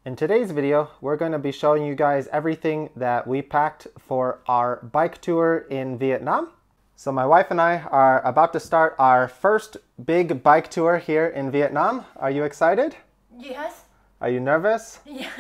In today's video, we're going to be showing you guys everything that we packed for our bike tour in Vietnam. So my wife and I are about to start our first big bike tour here in Vietnam. Are you excited? Yes. Are you nervous? Yes.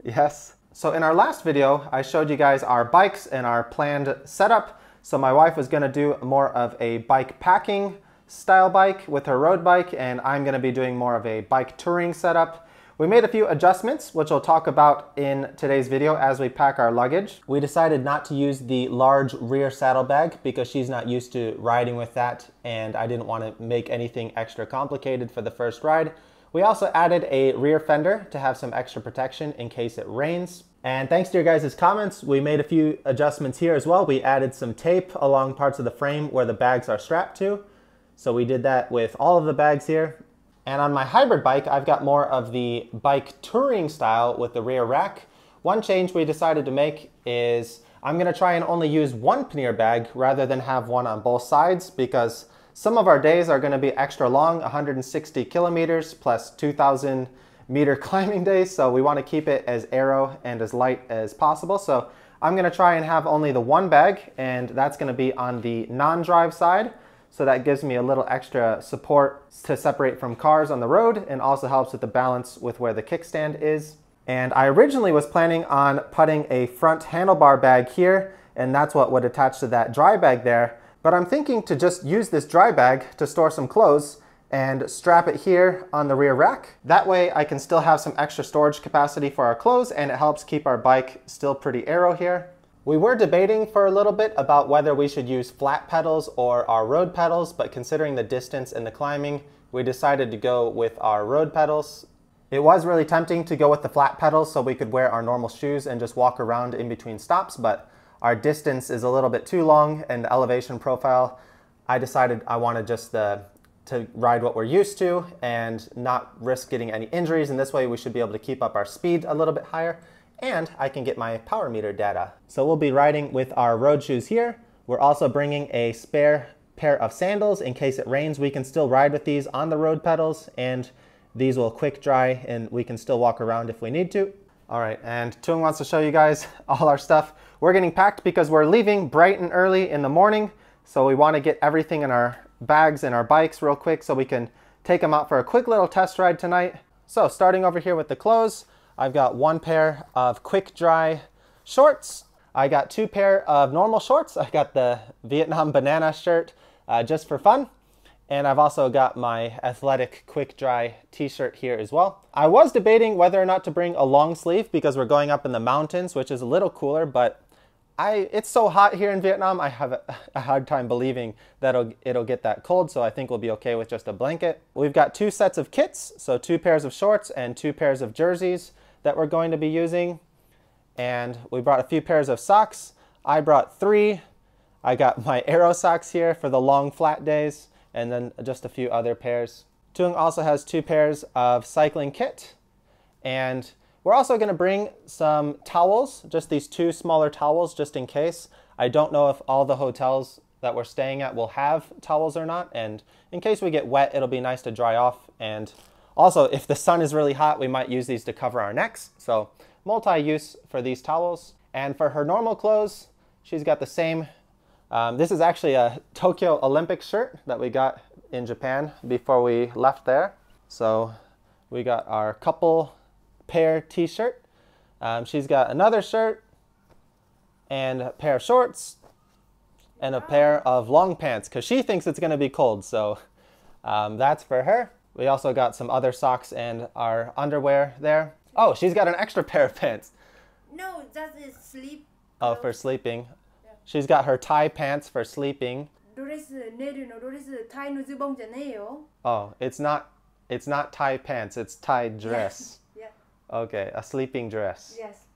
Yes. So in our last video, I showed you guys our bikes and our planned setup. So my wife was going to do more of a bike packing style bike with her road bike, and I'm going to be doing more of a bike touring setup. We made a few adjustments, which we'll talk about in today's video as we pack our luggage. We decided not to use the large rear saddlebag because she's not used to riding with that, and I didn't want to make anything extra complicated for the first ride. We also added a rear fender to have some extra protection in case it rains. And thanks to your guys' comments, we made a few adjustments here as well. We added some tape along parts of the frame where the bags are strapped to. So we did that with all of the bags here. And on my hybrid bike, I've got more of the bike touring style with the rear rack. One change we decided to make is I'm gonna try and only use one pannier bag rather than have one on both sides, because some of our days are gonna be extra long, 160 kilometers plus 2,000 meter climbing days. So we wanna keep it as aero and as light as possible. So I'm gonna try and have only the one bag, and that's gonna be on the non-drive side. So that gives me a little extra support to separate from cars on the road, and also helps with the balance with where the kickstand is. And I originally was planning on putting a front handlebar bag here, and that's what would attach to that dry bag there. But I'm thinking to just use this dry bag to store some clothes and strap it here on the rear rack. That way I can still have some extra storage capacity for our clothes, and it helps keep our bike still pretty aero here. We were debating for a little bit about whether we should use flat pedals or our road pedals, but considering the distance and the climbing, we decided to go with our road pedals. It was really tempting to go with the flat pedals so we could wear our normal shoes and just walk around in between stops, but our distance is a little bit too long, and the elevation profile, I decided I wanted just to ride what we're used to and not risk getting any injuries, and this way we should be able to keep up our speed a little bit higher, and I can get my power meter data. So we'll be riding with our road shoes here. We're also bringing a spare pair of sandals in case it rains. We can still ride with these on the road pedals, and these will quick dry and we can still walk around if we need to. All right, and Tung wants to show you guys all our stuff. We're getting packed because we're leaving bright and early in the morning. So we want to get everything in our bags and our bikes real quick so we can take them out for a quick little test ride tonight. So starting over here with the clothes, I've got one pair of quick dry shorts. I got two pair of normal shorts. I got the Vietnam banana shirt just for fun. And I've also got my athletic quick dry t-shirt here as well. I was debating whether or not to bring a long sleeve because we're going up in the mountains, which is a little cooler, but it's so hot here in Vietnam, I have a hard time believing that it'll get that cold, so I think we'll be okay with just a blanket. We've got two sets of kits, so two pairs of shorts and two pairs of jerseys that we're going to be using. And we brought a few pairs of socks. I brought three. I got my aero socks here for the long flat days, and then just a few other pairs. Tung also has two pairs of cycling kit, and we're also going to bring some towels, just these two smaller towels just in case. I don't know if all the hotels that we're staying at will have towels or not, and in case we get wet, it'll be nice to dry off. And also, if the sun is really hot, we might use these to cover our necks. So multi-use for these towels. And for her normal clothes, she's got the same. This is actually a Tokyo Olympics shirt that we got in Japan before we left there. So we got our couple pair t-shirt. She's got another shirt and a pair of shorts and a pair of long pants because she thinks it's going to be cold. So that's for her. We also got some other socks and our underwear there. Oh, she's got an extra pair of pants. No, that is sleep. Oh, for sleeping. Yeah. She's got her tie pants for sleeping. Oh, it's not tie pants, it's tie dress. Yes. Okay, a sleeping dress. Yes.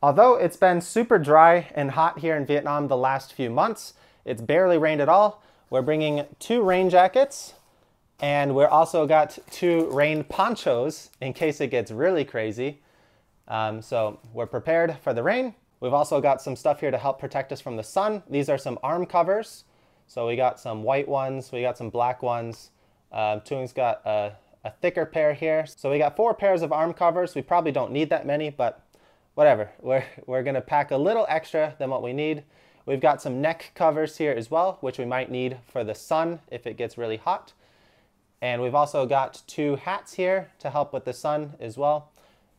Although it's been super dry and hot here in Vietnam the last few months, it's barely rained at all. We're bringing two rain jackets, and we're also got two rain ponchos in case it gets really crazy. So we're prepared for the rain. We've also got some stuff here to help protect us from the sun. These are some arm covers. So we got some white ones, we got some black ones. Tung's got a a thicker pair here. So we got 4 pairs of arm covers. We probably don't need that many, but whatever. We're gonna pack a little extra than what we need. We've got some neck covers here as well, which we might need for the sun if it gets really hot. And we've also got 2 hats here to help with the sun as well.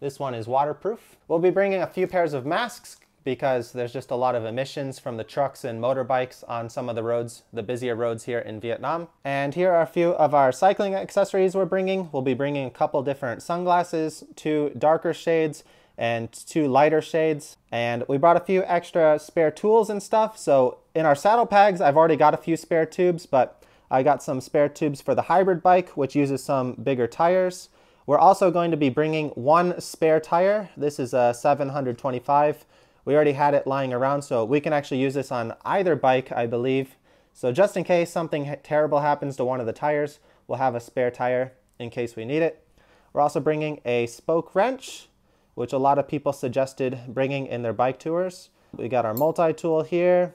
This one is waterproof. We'll be bringing a few pairs of masks because there's just a lot of emissions from the trucks and motorbikes on some of the roads, the busier roads here in Vietnam. And here are a few of our cycling accessories we're bringing. We'll be bringing a couple different sunglasses, 2 darker shades and 2 lighter shades. And we brought a few extra spare tools and stuff. So in our saddlebags, I've already got a few spare tubes, but I got some spare tubes for the hybrid bike, which uses some bigger tires. We're also going to be bringing 1 spare tire. This is a 725. We already had it lying around, so we can actually use this on either bike, I believe. So just in case something terrible happens to one of the tires, we'll have a spare tire in case we need it. We're also bringing a spoke wrench, which a lot of people suggested bringing in their bike tours. We got our multi-tool here.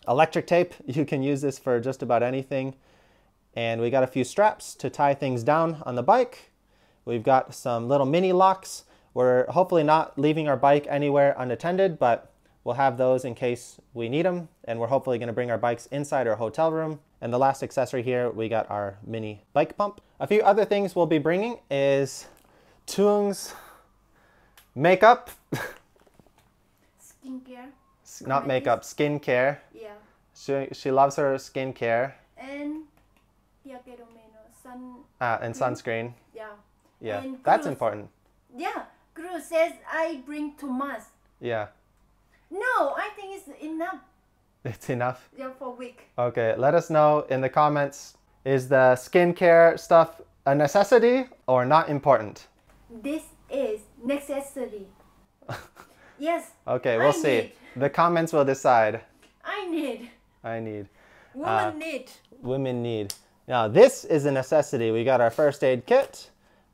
Electric tape, you can use this for just about anything. And we got a few straps to tie things down on the bike. We've got some little mini locks. We're hopefully not leaving our bike anywhere unattended, but we'll have those in case we need them. And we're hopefully going to bring our bikes inside our hotel room. And the last accessory here, we got our mini bike pump. A few other things we'll be bringing is Thuong's makeup. Skincare. Not makeup, skincare. Yeah. She loves her skincare. And sun. And sunscreen. Yeah. Yeah, and that's cruise. important. Yeah. Cruz says I bring too much. Yeah. No, I think it's enough. It's enough? Yeah, for a week. Okay, let us know in the comments. Is the skincare stuff a necessity or not important? This is necessary. Yes. Okay, we'll see. The comments will decide. I need. Women need. Women need. Now this is a necessity. We got our first aid kit.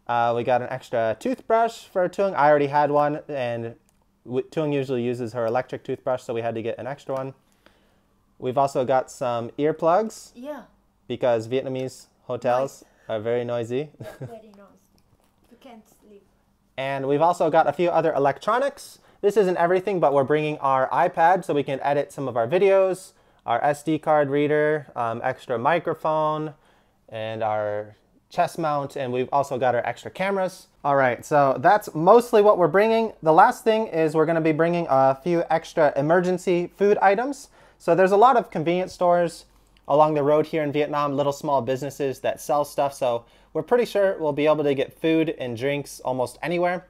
We got an extra toothbrush for Thuong. I already had one, and Thuong usually uses her electric toothbrush, so we had to get an extra one. We've also got some earplugs. Yeah. Because Vietnamese hotels are very noisy. Yeah, very noisy. You can't sleep. And we've also got a few other electronics. This isn't everything, but we're bringing our iPad so we can edit some of our videos, our SD card reader, extra microphone, and our chest mount, and we've also got our extra cameras. All right, so that's mostly what we're bringing. The last thing is we're gonna be bringing a few extra emergency food items. So there's a lot of convenience stores along the road here in Vietnam, little small businesses that sell stuff. So we're pretty sure we'll be able to get food and drinks almost anywhere.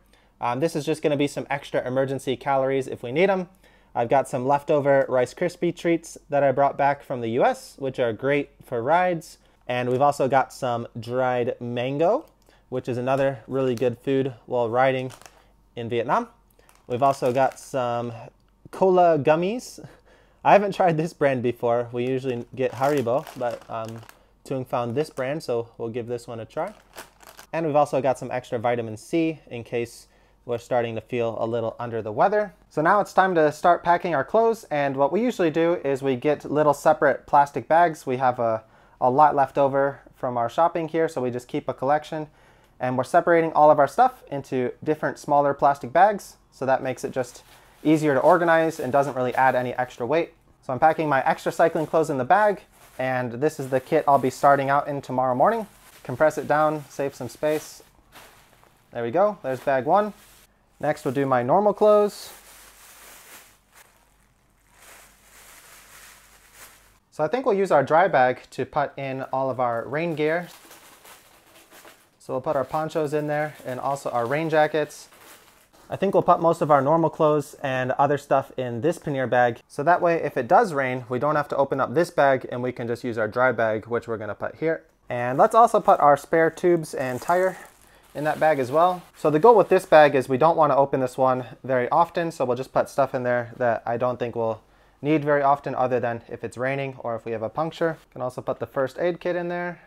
This is just gonna be some extra emergency calories if we need them. I've got some leftover Rice Krispie treats that I brought back from the US, which are great for rides. And we've also got some dried mango, which is another really good food while riding in Vietnam. We've also got some cola gummies. I haven't tried this brand before. We usually get Haribo, but Thuong found this brand, so we'll give this one a try. And we've also got some extra vitamin C in case we're starting to feel a little under the weather. So now it's time to start packing our clothes, and what we usually do is we get little separate plastic bags. We have a lot left over from our shopping here, so we just keep a collection. And we're separating all of our stuff into different smaller plastic bags, so that makes it just easier to organize and doesn't really add any extra weight. So I'm packing my extra cycling clothes in the bag, and this is the kit I'll be starting out in tomorrow morning. Compress it down, save some space. There we go, there's bag 1. Next we'll do my normal clothes. So I think we'll use our dry bag to put in all of our rain gear. So we'll put our ponchos in there and also our rain jackets. I think we'll put most of our normal clothes and other stuff in this pannier bag. So that way, if it does rain, we don't have to open up this bag and we can just use our dry bag, which we're gonna put here. And let's also put our spare tubes and tire in that bag as well. So the goal with this bag is we don't want to open this one very often, so we'll just put stuff in there that I don't think we'll need very often other than if it's raining or if we have a puncture. Can also put the first aid kit in there.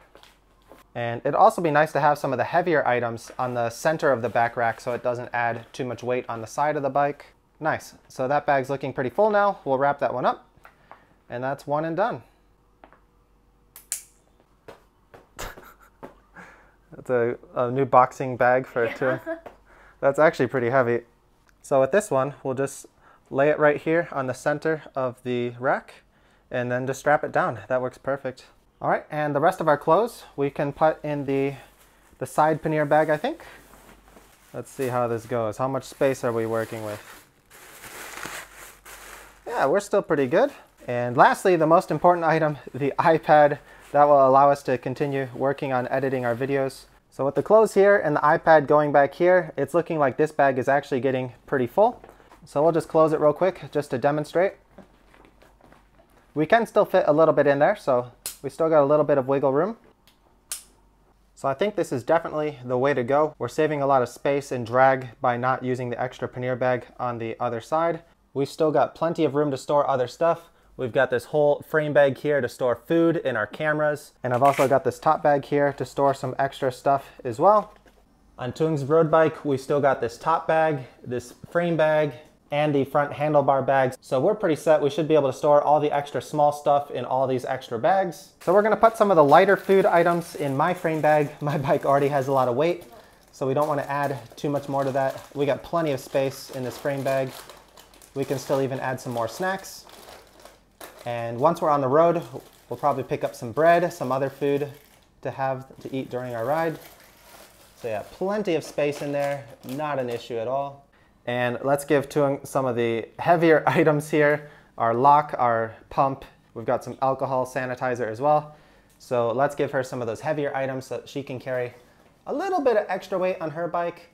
And it'd also be nice to have some of the heavier items on the center of the back rack so it doesn't add too much weight on the side of the bike. Nice, so that bag's looking pretty full now. We'll wrap that one up, and that's one and done. It's a new boxing bag for a tour. That's actually pretty heavy. So with this one, we'll just lay it right here on the center of the rack and then just strap it down. That works perfect. All right, and the rest of our clothes we can put in the side pannier bag, I think. Let's see how this goes. How much space are we working with? Yeah, we're still pretty good. And lastly, the most important item, the iPad. That will allow us to continue working on editing our videos. So with the clothes here and the iPad going back here, it's looking like this bag is actually getting pretty full. So we'll just close it real quick just to demonstrate. We can still fit a little bit in there, so we still got a little bit of wiggle room. So I think this is definitely the way to go. We're saving a lot of space and drag by not using the extra pannier bag on the other side. We've still got plenty of room to store other stuff. We've got this whole frame bag here to store food and our cameras. And I've also got this top bag here to store some extra stuff as well. On Tung's road bike, we still got this top bag, this frame bag, and the front handlebar bags. So we're pretty set. We should be able to store all the extra small stuff in all these extra bags. So we're gonna put some of the lighter food items in my frame bag. My bike already has a lot of weight, so we don't wanna add too much more to that. We got plenty of space in this frame bag. We can still even add some more snacks. And once we're on the road, we'll probably pick up some bread, some other food to have to eat during our ride. So yeah, plenty of space in there, not an issue at all. And let's give Tung some of the heavier items here. Our lock, our pump, we've got some alcohol sanitizer as well. So let's give her some of those heavier items so that she can carry a little bit of extra weight on her bike.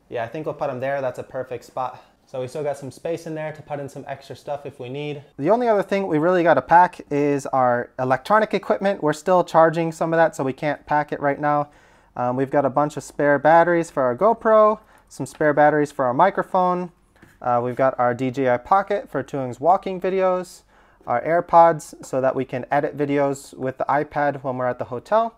Yeah, I think we'll put them there. That's a perfect spot. So we still got some space in there to put in some extra stuff if we need. The only other thing we really got to pack is our electronic equipment. We're still charging some of that, so we can't pack it right now. We've got a bunch of spare batteries for our GoPro, some spare batteries for our microphone. We've got our DJI Pocket for Tung's walking videos, our AirPods so that we can edit videos with the iPad when we're at the hotel.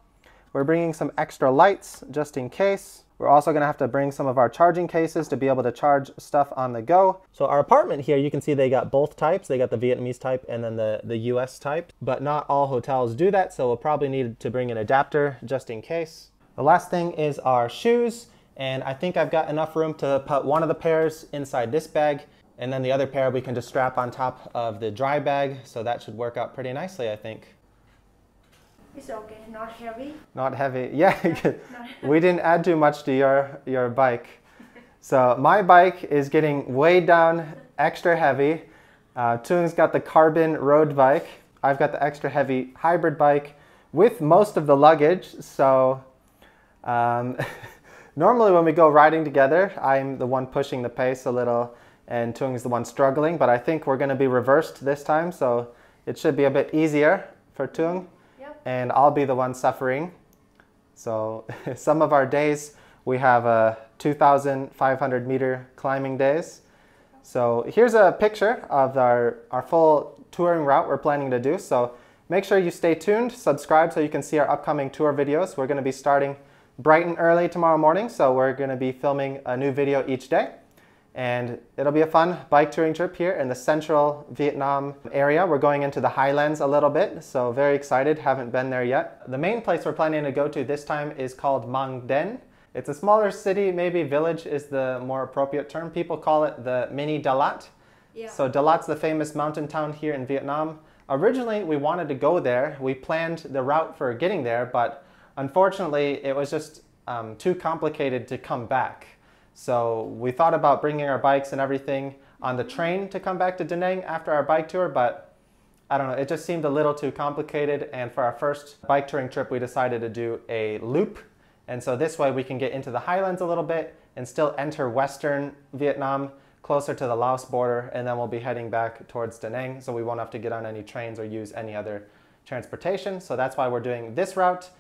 We're bringing some extra lights just in case. We're also gonna have to bring some of our charging cases to be able to charge stuff on the go. So our apartment here, you can see they got both types. They got the Vietnamese type and then the US type, but not all hotels do that. So we'll probably need to bring an adapter just in case. The last thing is our shoes. And I think I've got enough room to put one of the pairs inside this bag. And then the other pair we can just strap on top of the dry bag. So that should work out pretty nicely, I think. It's okay, not heavy. Not heavy, yeah. We didn't add too much to your bike. So my bike is getting way down, extra heavy. Tung's got the carbon road bike. I've got the extra heavy hybrid bike with most of the luggage. So normally when we go riding together, I'm the one pushing the pace a little and Tung's the one struggling, but I think we're gonna be reversed this time. So it should be a bit easier for Tung. And I'll be the one suffering. So some of our days, we have 2,500 meter climbing days. So here's a picture of our full touring route we're planning to do. So make sure you stay tuned, subscribe so you can see our upcoming tour videos. We're gonna be starting bright and early tomorrow morning. So we're gonna be filming a new video each day. And it'll be a fun bike touring trip here in the central Vietnam area. We're going into the highlands a little bit, so very excited, haven't been there yet. The main place we're planning to go to this time is called Mang Den. It's a smaller city, maybe village is the more appropriate term. People call it the mini Dalat. Yeah. So Dalat's the famous mountain town here in Vietnam. Originally, we wanted to go there. We planned the route for getting there, but unfortunately, it was just too complicated to come back. So we thought about bringing our bikes and everything on the train to come back to Da Nang after our bike tour, but I don't know, it just seemed a little too complicated. And for our first bike touring trip, we decided to do a loop. And so this way we can get into the highlands a little bit and still enter Western Vietnam closer to the Laos border. And then we'll be heading back towards Da Nang. So we won't have to get on any trains or use any other transportation. So that's why we're doing this route.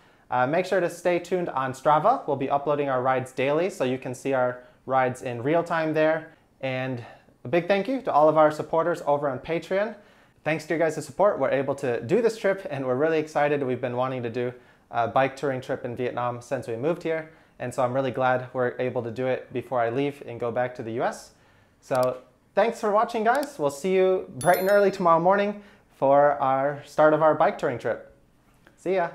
Make sure to stay tuned on Strava. We'll be uploading our rides daily so you can see our rides in real time there. And a big thank you to all of our supporters over on Patreon. Thanks to your guys' support, we're able to do this trip and we're really excited. We've been wanting to do a bike touring trip in Vietnam since we moved here. And so I'm really glad we're able to do it before I leave and go back to the US. So thanks for watching, guys. We'll see you bright and early tomorrow morning for our start of our bike touring trip. See ya.